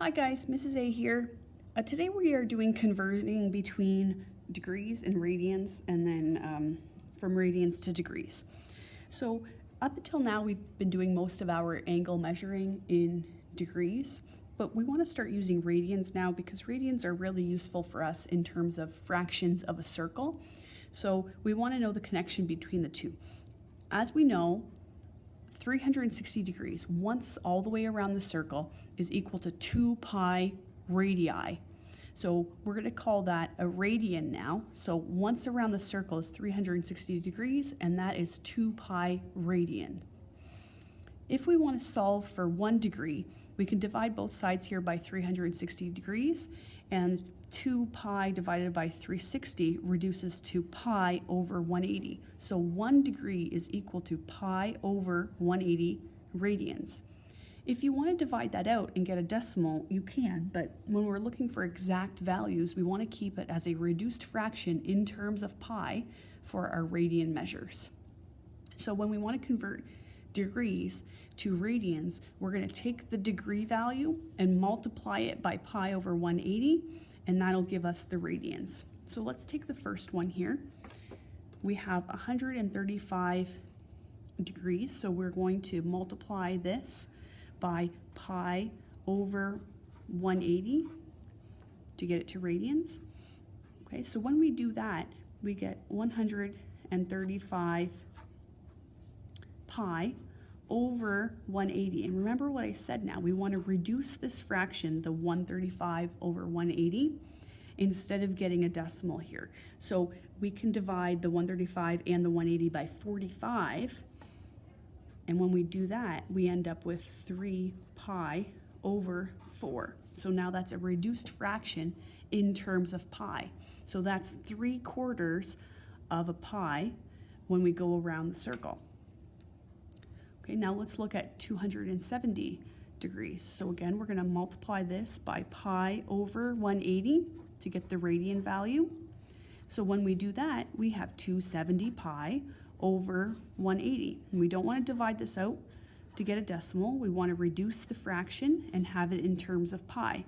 Hi guys, Mrs. A here. Today we are doing converting between degrees and radians, and then from radians to degrees. So up until now we've been doing most of our angle measuring in degrees, but we want to start using radians now because radians are really useful for us in terms of fractions of a circle. So we want to know the connection between the two. As we know, 360 degrees, once all the way around the circle, is equal to 2 pi radii. So we're going to call that a radian now. So once around the circle is 360 degrees, and that is 2 pi radian. If we want to solve for 1 degree, we can divide both sides here by 360 degrees, and 2 pi divided by 360 reduces to pi over 180. So 1 degree is equal to pi over 180 radians. If you want to divide that out and get a decimal, you can, but when we're looking for exact values, we want to keep it as a reduced fraction in terms of pi for our radian measures. So when we want to convert degrees to radians, we're going to take the degree value and multiply it by pi over 180, and that'll give us the radians. So let's take the first one here. We have 135 degrees, so we're going to multiply this by pi over 180 to get it to radians. Okay, so when we do that, we get 135 pi over 180. And remember what I said now, we want to reduce this fraction, the 135 over 180, instead of getting a decimal here. So we can divide the 135 and the 180 by 45. And when we do that, we end up with 3 pi over 4. So now that's a reduced fraction in terms of pi. So that's 3/4 of a pi when we go around the circle. Okay, now let's look at 270 degrees. So again, we're going to multiply this by pi over 180 to get the radian value. So when we do that, we have 270 pi over 180. And we don't want to divide this out to get a decimal. We want to reduce the fraction and have it in terms of pi.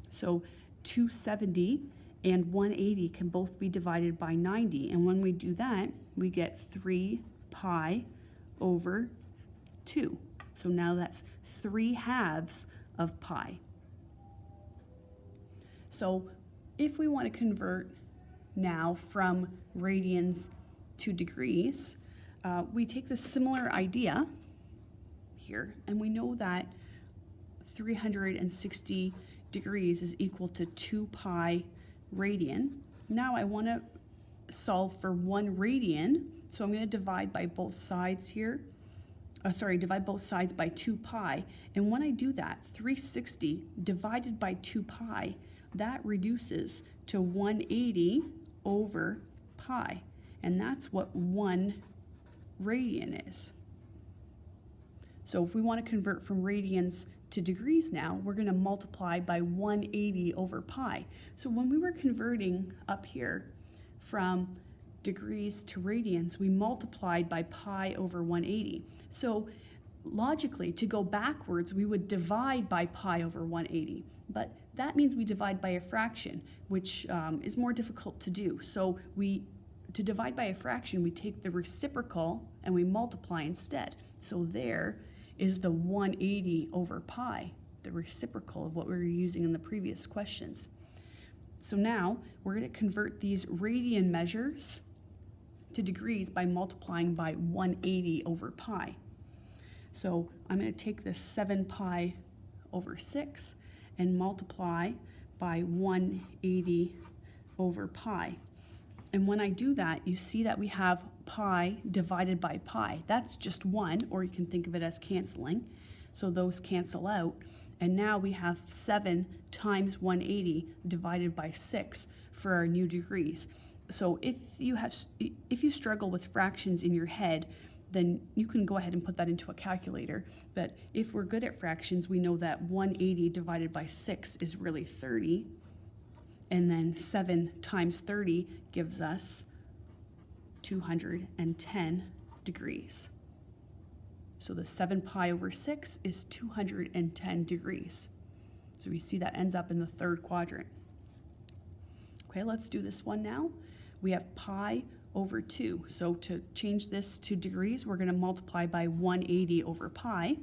So 270 and 180 can both be divided by 90. And when we do that, we get 3 pi over 2. So now that's 3/2 of pi. So if we want to convert now from radians to degrees, we take the similar idea here, and we know that 360 degrees is equal to 2 pi radian. Now I want to solve for 1 radian, so I'm going to divide by both sides here. Divide both sides by 2 pi. And when I do that, 360 divided by 2 pi, that reduces to 180 over pi. And that's what 1 radian is. So if we want to convert from radians to degrees now, we're going to multiply by 180 over pi. So when we were converting up here from degrees to radians, we multiplied by pi over 180. So logically, to go backwards, we would divide by pi over 180, but that means we divide by a fraction, which is more difficult to do. So to divide by a fraction, we take the reciprocal and we multiply instead. So there is the 180 over pi, the reciprocal of what we were using in the previous questions. So now we're going to convert these radian measures to degrees by multiplying by 180 over pi. So I'm going to take this 7 pi over 6 and multiply by 180 over pi. And when I do that, you see that we have pi divided by pi. That's just 1, or you can think of it as canceling. So those cancel out. And now we have 7 times 180 divided by 6 for our new degrees. So if you struggle with fractions in your head, then you can go ahead and put that into a calculator. But if we're good at fractions, we know that 180 divided by 6 is really 30. And then 7 times 30 gives us 210 degrees. So the 7 pi over 6 is 210 degrees. So we see that ends up in the third quadrant. Okay, let's do this one now. We have pi over 2. So to change this to degrees, we're going to multiply by 180 over pi.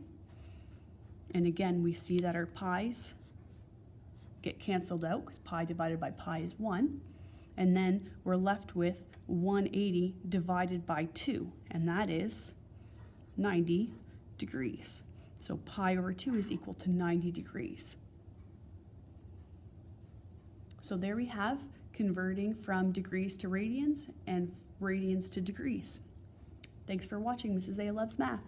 And again, we see that our pi's get canceled out because pi divided by pi is 1. And then we're left with 180 divided by 2, and that is 90 degrees. So pi over 2 is equal to 90 degrees. So there we have converting from degrees to radians and radians to degrees. Thanks for watching. Mrs. A Loves Math.